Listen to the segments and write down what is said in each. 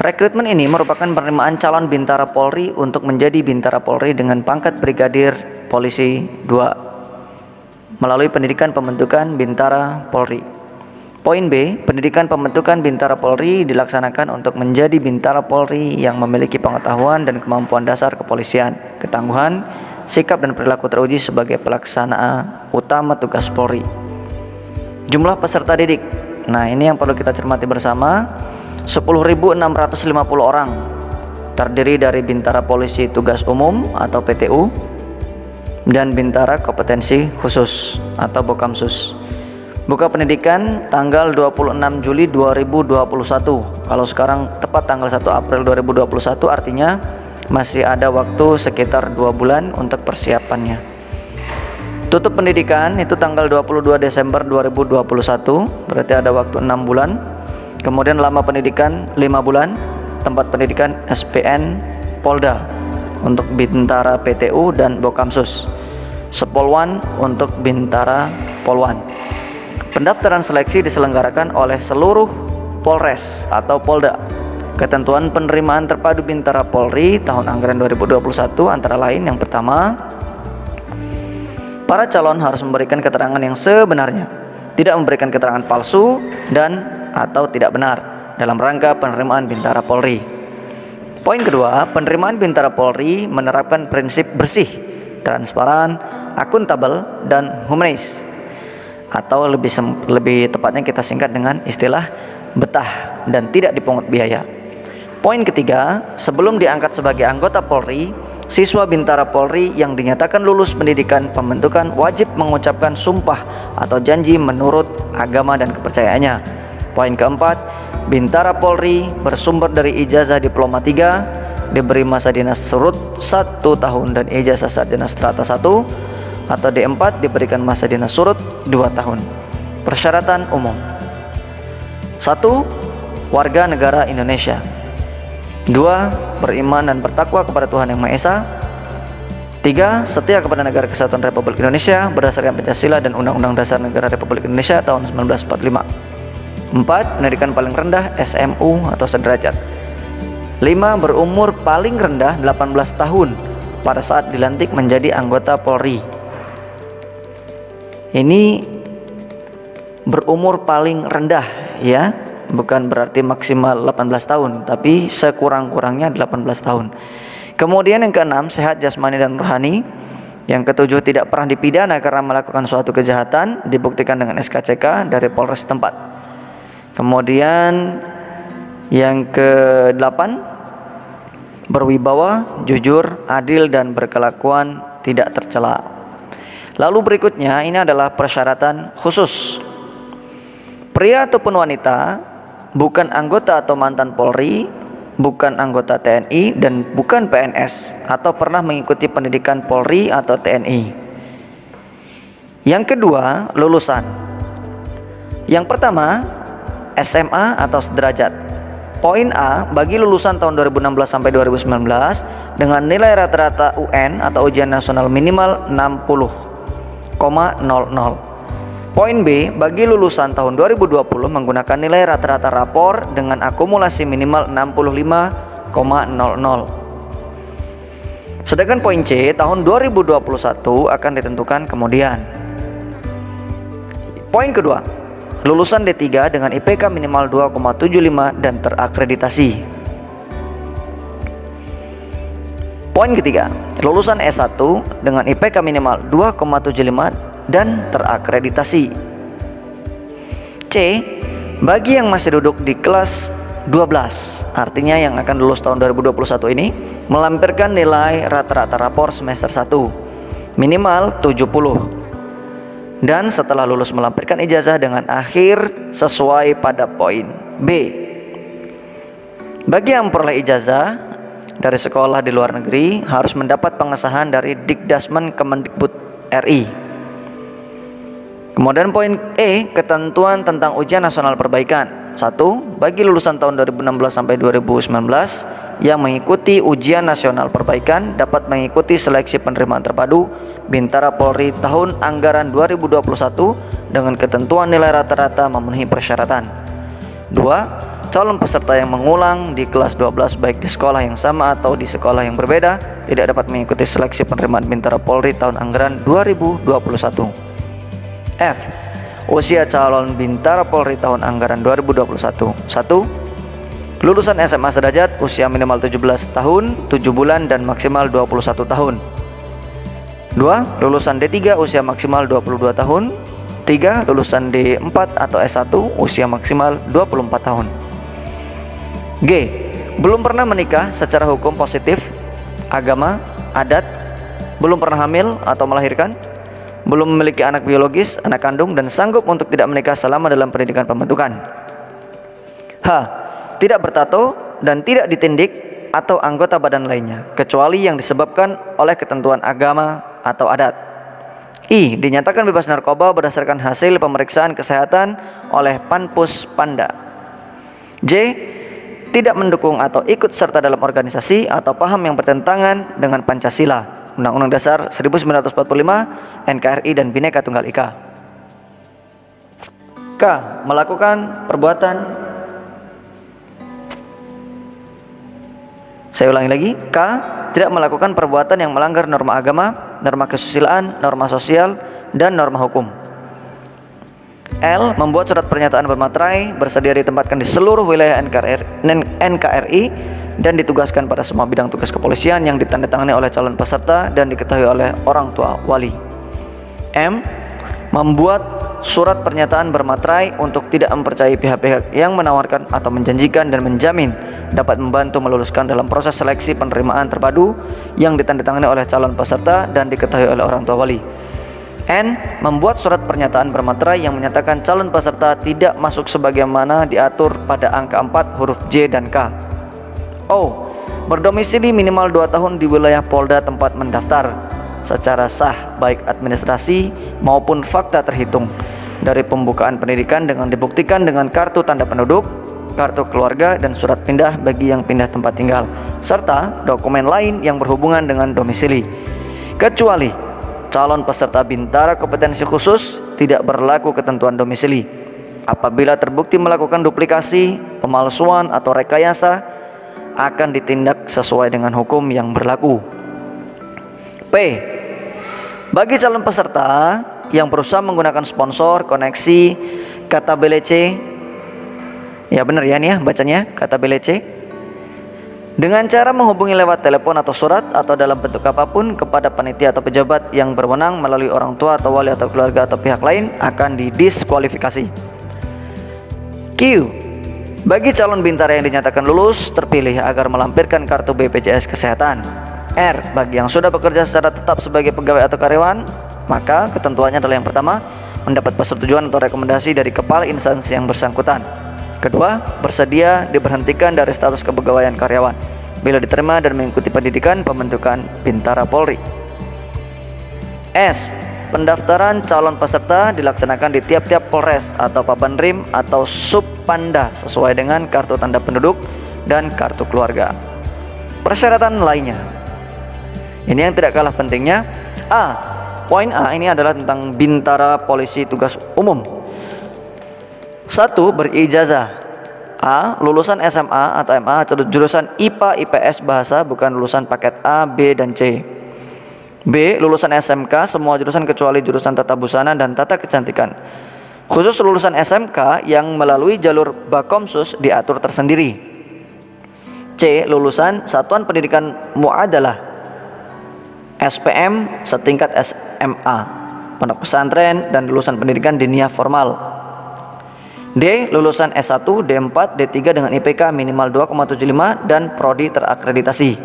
Rekrutmen ini merupakan penerimaan calon Bintara Polri untuk menjadi Bintara Polri dengan pangkat Brigadir Polisi 2 melalui pendidikan pembentukan Bintara Polri. Poin B, pendidikan pembentukan Bintara Polri dilaksanakan untuk menjadi Bintara Polri yang memiliki pengetahuan dan kemampuan dasar kepolisian, ketangguhan, sikap dan perilaku teruji sebagai pelaksana utama tugas Polri. Jumlah peserta didik. Nah, ini yang perlu kita cermati bersama. 10.650 orang terdiri dari Bintara Polisi Tugas Umum atau PTU dan Bintara Kompetensi Khusus atau Bokamsus. Buka pendidikan tanggal 26 Juli 2021. Kalau sekarang tepat tanggal 1 April 2021, artinya masih ada waktu sekitar 2 bulan untuk persiapannya. Tutup pendidikan itu tanggal 22 Desember 2021, berarti ada waktu 6 bulan. Kemudian lama pendidikan 5 bulan, tempat pendidikan SPN Polda untuk Bintara PTU dan Bokamsus, Sepolwan untuk Bintara Polwan. Pendaftaran seleksi diselenggarakan oleh seluruh Polres atau Polda. Ketentuan penerimaan terpadu Bintara Polri tahun anggaran 2021 antara lain yang pertama, para calon harus memberikan keterangan yang sebenarnya, tidak memberikan keterangan palsu dan atau tidak benar dalam rangka penerimaan Bintara Polri. Poin kedua, penerimaan Bintara Polri menerapkan prinsip bersih, transparan, akuntabel, dan humanis, atau lebih tepatnya kita singkat dengan istilah betah dan tidak dipungut biaya. Poin ketiga, sebelum diangkat sebagai anggota Polri, siswa Bintara Polri yang dinyatakan lulus pendidikan pembentukan wajib mengucapkan sumpah atau janji menurut agama dan kepercayaannya. Poin keempat, Bintara Polri bersumber dari ijazah diploma 3, diberi masa dinas surut 1 tahun dan ijazah sarjana strata 1, atau D4 diberikan masa dinas surut 2 tahun. Persyaratan umum: 1. Warga negara Indonesia. 2. Beriman dan bertakwa kepada Tuhan Yang Maha Esa. 3. Setia kepada Negara Kesatuan Republik Indonesia berdasarkan Pancasila dan Undang-Undang Dasar Negara Republik Indonesia tahun 1945. 4. Pendidikan paling rendah SMU atau sederajat. 5. Berumur paling rendah 18 tahun pada saat dilantik menjadi anggota Polri. Ini berumur paling rendah ya, bukan berarti maksimal 18 tahun, tapi sekurang-kurangnya 18 tahun. Kemudian yang keenam, sehat jasmani dan rohani. Yang ketujuh, tidak pernah dipidana karena melakukan suatu kejahatan, dibuktikan dengan SKCK dari Polres tempat. Kemudian yang ke-8, berwibawa, jujur, adil, dan berkelakuan tidak tercela. Lalu berikutnya, ini adalah persyaratan khusus. Pria ataupun wanita, bukan anggota atau mantan Polri, bukan anggota TNI, dan bukan PNS, atau pernah mengikuti pendidikan Polri atau TNI. Yang kedua, lulusan. Yang pertama, SMA atau sederajat. Poin A, bagi lulusan tahun 2016 sampai 2019 dengan nilai rata-rata UN atau ujian nasional minimal 60,00. Poin B, bagi lulusan tahun 2020 menggunakan nilai rata-rata rapor dengan akumulasi minimal 65,00. Sedangkan poin C, tahun 2021 akan ditentukan kemudian. Poin kedua, lulusan D3 dengan IPK minimal 2,75 dan terakreditasi. Poin ketiga, lulusan S1 dengan IPK minimal 2,75 dan terakreditasi. C, bagi yang masih duduk di kelas 12, artinya yang akan lulus tahun 2021 ini, melampirkan nilai rata-rata rapor semester 1 minimal 70. Dan setelah lulus melampirkan ijazah dengan akhir sesuai pada poin B. Bagi yang memperoleh ijazah dari sekolah di luar negeri harus mendapat pengesahan dari Dikdasmen Kemendikbud RI. Kemudian poin E, ketentuan tentang ujian nasional perbaikan. 1. Bagi lulusan tahun 2016 sampai 2019 yang mengikuti ujian nasional perbaikan dapat mengikuti seleksi penerimaan terpadu Bintara Polri tahun anggaran 2021 dengan ketentuan nilai rata-rata memenuhi persyaratan. 2. calon peserta yang mengulang di kelas 12 baik di sekolah yang sama atau di sekolah yang berbeda tidak dapat mengikuti seleksi penerimaan Bintara Polri tahun anggaran 2021. F. Usia calon Bintara Polri tahun anggaran 2021. 1. Lulusan SMA sederajat, usia minimal 17 tahun, 7 bulan dan maksimal 21 tahun. 2. Lulusan D3, usia maksimal 22 tahun. 3. Lulusan D4 atau S1, usia maksimal 24 tahun. G. Belum pernah menikah secara hukum positif, agama, adat, belum pernah hamil atau melahirkan, belum memiliki anak biologis, anak kandung, dan sanggup untuk tidak menikah selama dalam pendidikan pembentukan. H. Tidak bertato dan tidak ditindik atau anggota badan lainnya, kecuali yang disebabkan oleh ketentuan agama atau adat. I. Dinyatakan bebas narkoba berdasarkan hasil pemeriksaan kesehatan oleh Panpus Panda. J. Tidak mendukung atau ikut serta dalam organisasi atau paham yang bertentangan dengan Pancasila, Undang-Undang Dasar 1945, NKRI, dan Bhinneka Tunggal Ika. K. Melakukan perbuatan. Saya ulangi lagi. K. Tidak melakukan perbuatan yang melanggar norma agama, norma kesusilaan, norma sosial, dan norma hukum. L. Membuat surat pernyataan bermaterai, bersedia ditempatkan di seluruh wilayah NKRI dan ditugaskan pada semua bidang tugas kepolisian yang ditandatangani oleh calon peserta dan diketahui oleh orang tua wali. M. Membuat surat pernyataan bermaterai untuk tidak mempercayai pihak-pihak yang menawarkan atau menjanjikan dan menjamin dapat membantu meluluskan dalam proses seleksi penerimaan terpadu yang ditandatangani oleh calon peserta dan diketahui oleh orang tua wali. N. Membuat surat pernyataan bermaterai yang menyatakan calon peserta tidak masuk sebagaimana diatur pada angka 4 huruf J dan K. O. Berdomisili minimal 2 tahun di wilayah Polda tempat mendaftar secara sah, baik administrasi maupun fakta terhitung dari pembukaan pendidikan dengan dibuktikan dengan kartu tanda penduduk, kartu keluarga, dan surat pindah bagi yang pindah tempat tinggal, serta dokumen lain yang berhubungan dengan domisili, kecuali calon peserta Bintara kompetensi khusus tidak berlaku ketentuan domisili. Apabila terbukti melakukan duplikasi, pemalsuan, atau rekayasa, akan ditindak sesuai dengan hukum yang berlaku. P. Bagi calon peserta yang berusaha menggunakan sponsor, koneksi, kata BLC, ya benar ya nih ya bacanya, kata BLC, dengan cara menghubungi lewat telepon atau surat atau dalam bentuk apapun kepada panitia atau pejabat yang berwenang melalui orang tua atau wali atau keluarga atau pihak lain akan didiskualifikasi. Q. Bagi calon bintara yang dinyatakan lulus terpilih agar melampirkan kartu BPJS Kesehatan. R. Bagi yang sudah bekerja secara tetap sebagai pegawai atau karyawan, maka ketentuannya adalah yang pertama, mendapat persetujuan atau rekomendasi dari kepala instansi yang bersangkutan. Kedua, bersedia diberhentikan dari status kepegawaian karyawan bila diterima dan mengikuti pendidikan pembentukan Bintara Polri. S. Pendaftaran calon peserta dilaksanakan di tiap-tiap Polres atau Pabanrim atau Subpanda sesuai dengan kartu tanda penduduk dan kartu keluarga. Persyaratan lainnya, ini yang tidak kalah pentingnya. A. Poin A ini adalah tentang Bintara Polisi Tugas Umum. 1. Berijazah. A. Lulusan SMA atau MA atau jurusan IPA IPS bahasa bukan lulusan paket A, B, dan C. B. Lulusan SMK semua jurusan kecuali jurusan tata busana dan tata kecantikan. Khusus lulusan SMK yang melalui jalur Bakomsus diatur tersendiri. C. Lulusan Satuan Pendidikan Muadalah SPM setingkat SMA, pondok pesantren, dan lulusan pendidikan diniyah formal. D. Lulusan S1, D4, D3 dengan IPK minimal 2,75 dan prodi terakreditasi.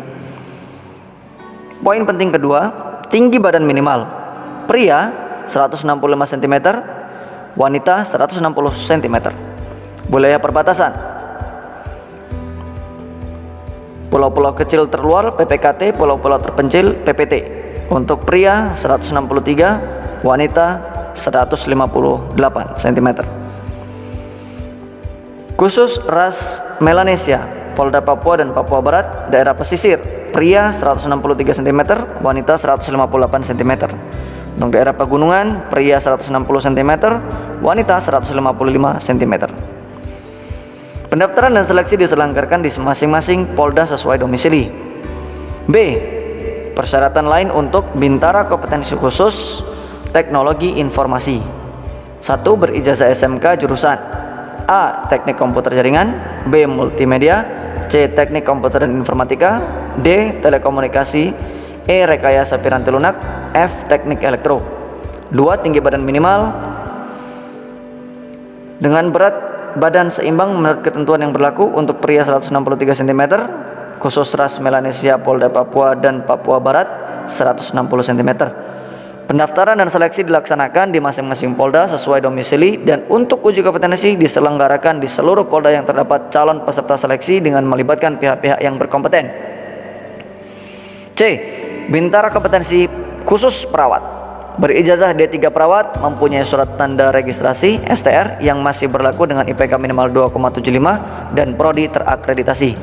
Poin penting kedua, tinggi badan minimal. Pria 165 cm, wanita 160 cm. Wilayah perbatasan: pulau-pulau kecil terluar PPKT, pulau-pulau terpencil PPT. Untuk pria 163, wanita 158 cm. Khusus ras Melanesia, Polda Papua dan Papua Barat, daerah pesisir, pria 163 cm, wanita 158 cm. Untuk daerah pegunungan, pria 160 cm, wanita 155 cm. Pendaftaran dan seleksi diselenggarakan di masing-masing Polda sesuai domisili. B. Persyaratan lain untuk Bintara Kompetensi Khusus Teknologi Informasi. 1. Berijazah SMK jurusan A. Teknik Komputer Jaringan, B. Multimedia, C. Teknik Komputer dan Informatika, D. Telekomunikasi, E. Rekayasa Piranti Lunak, F. Teknik Elektro. 2. Tinggi badan minimal dengan berat badan seimbang menurut ketentuan yang berlaku untuk pria 163 cm, khusus ras Melanesia, Polda Papua dan Papua Barat 160 cm. Pendaftaran dan seleksi dilaksanakan di masing-masing Polda sesuai domisili, dan untuk uji kompetensi diselenggarakan di seluruh Polda yang terdapat calon peserta seleksi dengan melibatkan pihak-pihak yang berkompeten. C. Bintara Kompetensi Khusus Perawat. Berijazah D3 perawat, mempunyai surat tanda registrasi STR yang masih berlaku dengan IPK minimal 2,75 dan prodi terakreditasi.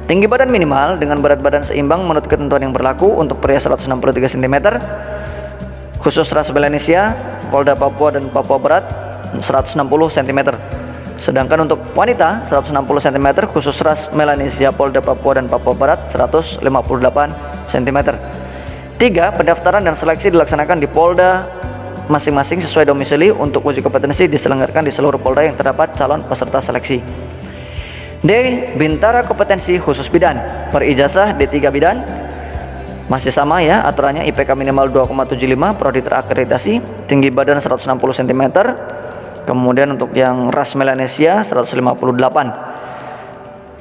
Tinggi badan minimal dengan berat badan seimbang menurut ketentuan yang berlaku untuk pria 163 cm, khusus ras Melanesia, Polda Papua dan Papua Barat 160 cm. Sedangkan untuk wanita 160 cm, khusus ras Melanesia, Polda Papua dan Papua Barat 158 cm. 3. Pendaftaran dan seleksi dilaksanakan di Polda masing-masing sesuai domisili. Untuk uji kompetensi diselenggarakan di seluruh Polda yang terdapat calon peserta seleksi. D. Bintara Kompetensi Khusus Bidan. Berijazah D3 Bidan, masih sama ya aturannya, IPK minimal 2,75, prodi terakreditasi, tinggi badan 160 cm. Kemudian untuk yang ras Melanesia 158.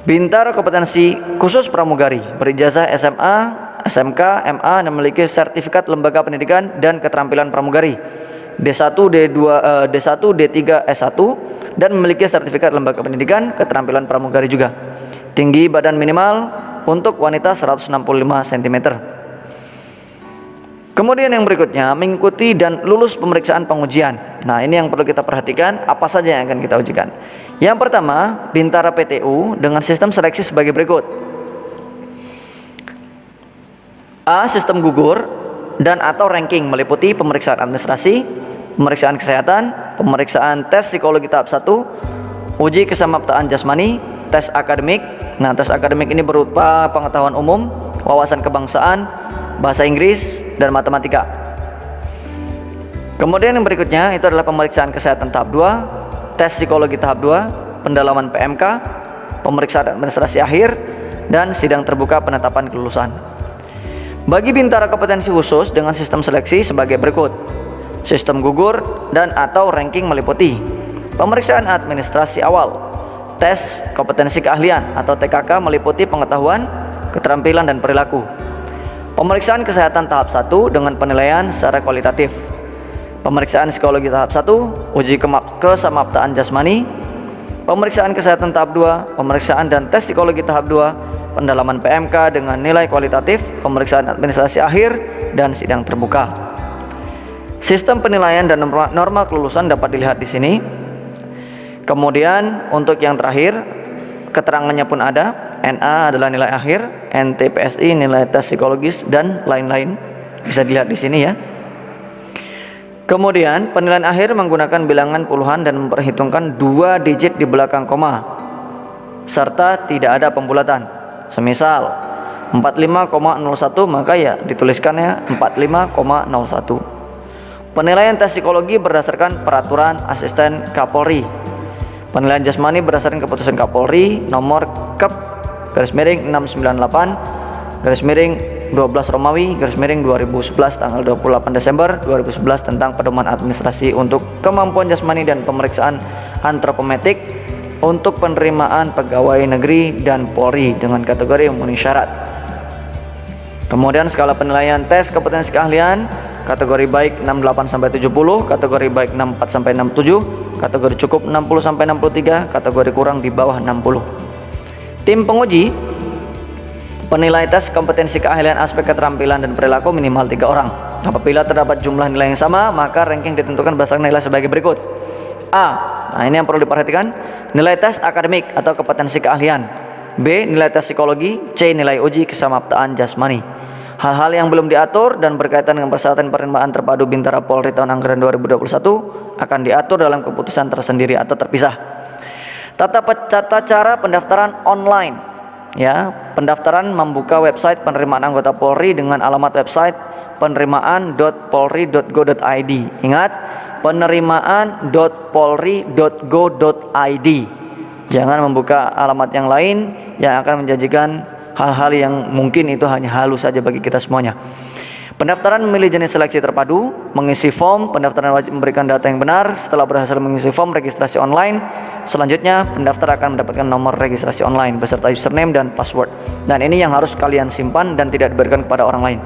Bintara Kompetensi Khusus Pramugari. Berijazah SMA, SMK, MA, dan memiliki sertifikat lembaga pendidikan dan keterampilan pramugari D1, D2, D1, D3, S1, dan memiliki sertifikat lembaga pendidikan keterampilan pramugari juga. Tinggi badan minimal untuk wanita 165 cm. Kemudian yang berikutnya, mengikuti dan lulus pemeriksaan pengujian. Nah, ini yang perlu kita perhatikan, apa saja yang akan kita ujikan. Yang pertama, Bintara PTU dengan sistem seleksi sebagai berikut. A. Sistem gugur dan atau ranking, meliputi pemeriksaan administrasi, pemeriksaan kesehatan, pemeriksaan tes psikologi tahap 1, uji kesamaptaan jasmani, tes akademik. Nah, tes akademik ini berupa pengetahuan umum, wawasan kebangsaan, bahasa Inggris, dan matematika. Kemudian yang berikutnya itu adalah pemeriksaan kesehatan tahap 2, tes psikologi tahap 2, pendalaman PMK, pemeriksaan administrasi akhir, dan sidang terbuka penetapan kelulusan. Bagi Bintara Kompetensi Khusus dengan sistem seleksi sebagai berikut. Sistem gugur dan atau ranking meliputi pemeriksaan administrasi awal, tes kompetensi keahlian atau TKK meliputi pengetahuan, keterampilan, dan perilaku. Pemeriksaan kesehatan tahap 1 dengan penilaian secara kualitatif. Pemeriksaan psikologi tahap 1, uji kesamaptaan jasmani. Pemeriksaan kesehatan tahap 2, pemeriksaan dan tes psikologi tahap 2, pendalaman PMK dengan nilai kualitatif, pemeriksaan administrasi akhir, dan sidang terbuka. Sistem penilaian dan norma kelulusan dapat dilihat di sini. Kemudian untuk yang terakhir, keterangannya pun ada. NA adalah nilai akhir, NTPSI nilai tes psikologis, dan lain-lain. Bisa dilihat di sini ya. Kemudian penilaian akhir menggunakan bilangan puluhan dan memperhitungkan 2 digit di belakang koma, serta tidak ada pembulatan. Semisal 45,01, maka ya dituliskannya 45,01. Penilaian tes psikologi berdasarkan peraturan asisten Kapolri. Penilaian jasmani berdasarkan keputusan Kapolri nomor Kep/698/12 Romawi /2011 tanggal 28 Desember 2011 tentang pedoman administrasi untuk kemampuan jasmani dan pemeriksaan antropometrik untuk penerimaan pegawai negeri dan Polri dengan kategori memenuhi syarat. Kemudian skala penilaian tes kompetensi keahlian, kategori baik 68-70, kategori baik 64-67, kategori cukup 60-63, kategori kurang di bawah 60. Tim penguji penilai tes kompetensi keahlian aspek keterampilan dan perilaku minimal 3 orang. Apabila terdapat jumlah nilai yang sama, maka ranking ditentukan berdasarkan nilai sebagai berikut. A. Nah, ini yang perlu diperhatikan, nilai tes akademik atau kompetensi keahlian. B. Nilai tes psikologi. C. Nilai uji kesamaptaan jasmani. Hal-hal yang belum diatur dan berkaitan dengan persyaratan penerimaan terpadu Bintara Polri tahun anggaran 2021 akan diatur dalam keputusan tersendiri atau terpisah. Tata cara pendaftaran online. Ya, pendaftaran membuka website penerimaan anggota Polri dengan alamat website penerimaan.polri.go.id. Ingat, penerimaan.polri.go.id. Jangan membuka alamat yang lain yang akan menjanjikan hal-hal yang mungkin itu hanya halus saja bagi kita semuanya. Pendaftaran memilih jenis seleksi terpadu, mengisi form, pendaftaran wajib memberikan data yang benar. Setelah berhasil mengisi form registrasi online, selanjutnya pendaftar akan mendapatkan nomor registrasi online beserta username dan password. Dan ini yang harus kalian simpan dan tidak diberikan kepada orang lain.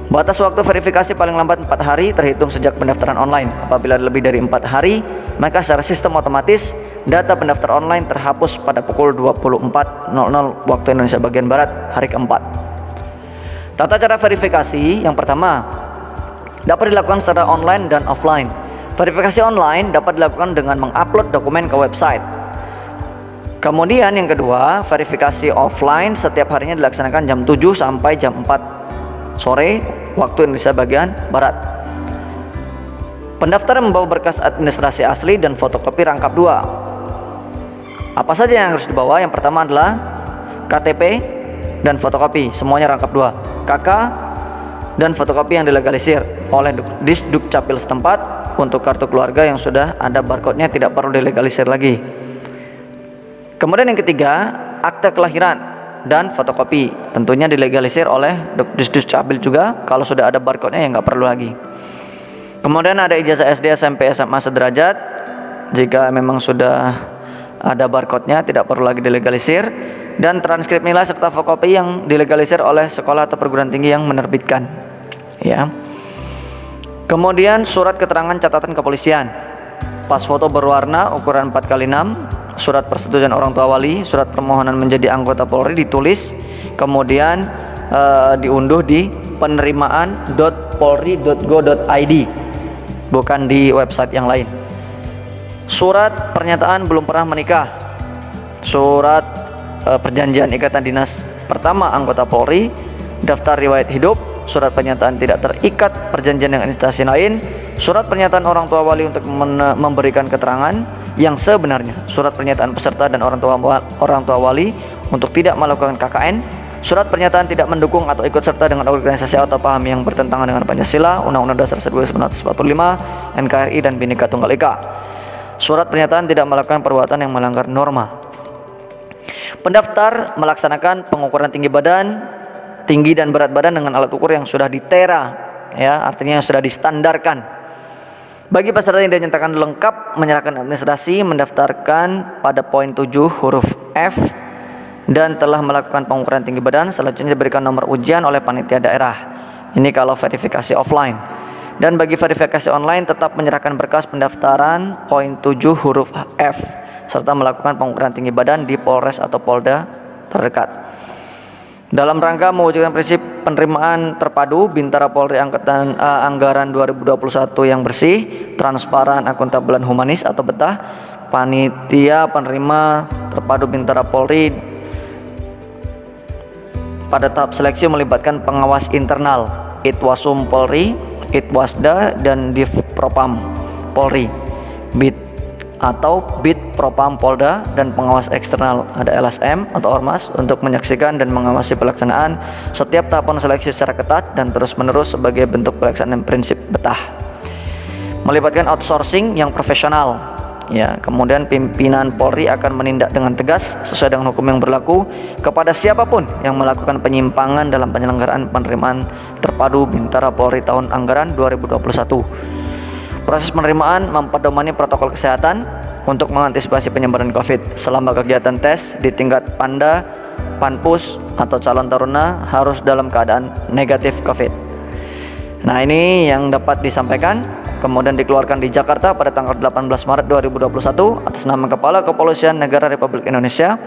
Batas waktu verifikasi paling lambat 4 hari terhitung sejak pendaftaran online. Apabila lebih dari 4 hari, maka secara sistem otomatis data pendaftar online terhapus pada pukul 24.00 waktu Indonesia bagian Barat hari keempat. Tata cara verifikasi yang pertama dapat dilakukan secara online dan offline. Verifikasi online dapat dilakukan dengan mengupload dokumen ke website. Kemudian yang kedua, verifikasi offline setiap harinya dilaksanakan jam 7 sampai jam 4 sore waktu Indonesia bagian Barat. Pendaftar membawa berkas administrasi asli dan fotokopi rangkap 2. Apa saja yang harus dibawa? Yang pertama adalah KTP dan fotokopi, semuanya rangkap 2. KK dan fotokopi yang dilegalisir oleh Disduk Capil setempat. Untuk kartu keluarga yang sudah ada barcode-nya tidak perlu dilegalisir lagi. Kemudian yang ketiga, akte kelahiran dan fotokopi, tentunya dilegalisir oleh Disduk Capil juga. Kalau sudah ada barcode-nya ya nggak perlu lagi. Kemudian ada ijazah SD, SMP, SMA sederajat. Jika memang sudah ada barcode-nya tidak perlu lagi dilegalisir. Dan transkrip nilai serta fotokopi yang dilegalisir oleh sekolah atau perguruan tinggi yang menerbitkan. Ya. Kemudian surat keterangan catatan kepolisian, pas foto berwarna ukuran 4x6, surat persetujuan orang tua wali, surat permohonan menjadi anggota Polri ditulis, kemudian diunduh di penerimaan.polri.go.id, bukan di website yang lain. Surat pernyataan belum pernah menikah, surat perjanjian ikatan dinas pertama anggota Polri, daftar riwayat hidup, surat pernyataan tidak terikat perjanjian dengan instansi lain, surat pernyataan orang tua wali untuk memberikan keterangan yang sebenarnya, surat pernyataan peserta dan orang tua wali untuk tidak melakukan KKN, surat pernyataan tidak mendukung atau ikut serta dengan organisasi atau paham yang bertentangan dengan Pancasila, Undang-Undang Dasar 1945, NKRI dan Bhinneka Tunggal Ika. Surat pernyataan tidak melakukan perbuatan yang melanggar norma. Pendaftar melaksanakan pengukuran tinggi dan berat badan dengan alat ukur yang sudah ditera, ya, artinya yang sudah distandarkan. Bagi peserta yang dinyatakan lengkap menyerahkan administrasi, mendaftarkan pada poin 7 huruf F dan telah melakukan pengukuran tinggi badan, selanjutnya diberikan nomor ujian oleh panitia daerah. Ini kalau verifikasi offline. Dan bagi verifikasi online tetap menyerahkan berkas pendaftaran poin 7 huruf F serta melakukan pengukuran tinggi badan di Polres atau Polda terdekat. Dalam rangka mewujudkan prinsip penerimaan terpadu Bintara Polri anggaran 2021 yang bersih, transparan, akuntabel, dan humanis atau betah, panitia penerima terpadu Bintara Polri pada tahap seleksi melibatkan pengawas internal Itwasum Polri, Itwasda, dan Divpropam Polri, Bit Propam Polda, dan pengawas eksternal ada LSM atau Ormas untuk menyaksikan dan mengawasi pelaksanaan setiap tahapan seleksi secara ketat dan terus-menerus sebagai bentuk pelaksanaan prinsip betah. Melibatkan outsourcing yang profesional. Ya, kemudian pimpinan Polri akan menindak dengan tegas sesuai dengan hukum yang berlaku kepada siapapun yang melakukan penyimpangan dalam penyelenggaraan penerimaan terpadu Bintara Polri tahun anggaran 2021. Proses penerimaan mempedomani protokol kesehatan untuk mengantisipasi penyebaran COVID. Selama kegiatan tes di tingkat Panda, Panpus, atau calon taruna harus dalam keadaan negatif COVID. Nah, ini yang dapat disampaikan. Kemudian dikeluarkan di Jakarta pada tanggal 18 Maret 2021 atas nama Kepala Kepolisian Negara Republik Indonesia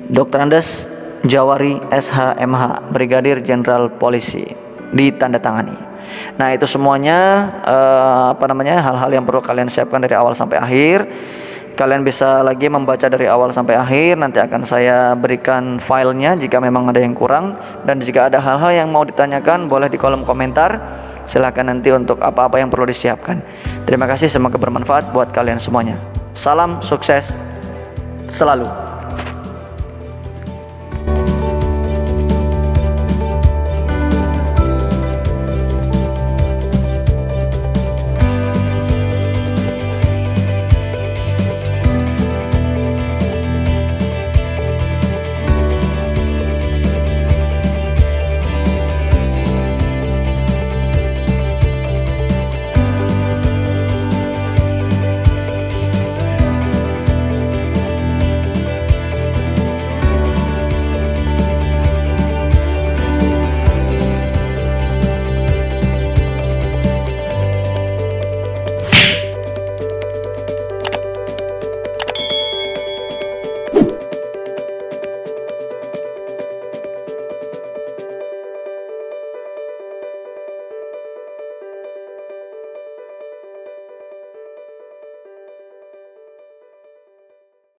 Dr. Andes Jawari SH.MH, Brigadir Jenderal Polisi, ditandatangani. Nah, itu semuanya hal-hal yang perlu kalian siapkan dari awal sampai akhir. Kalian bisa lagi membaca dari awal sampai akhir. Nanti akan saya berikan filenya jika memang ada yang kurang. Dan jika ada hal-hal yang mau ditanyakan, boleh di kolom komentar. Silahkan nanti untuk apa-apa yang perlu disiapkan. Terima kasih, semoga bermanfaat buat kalian semuanya. Salam sukses selalu.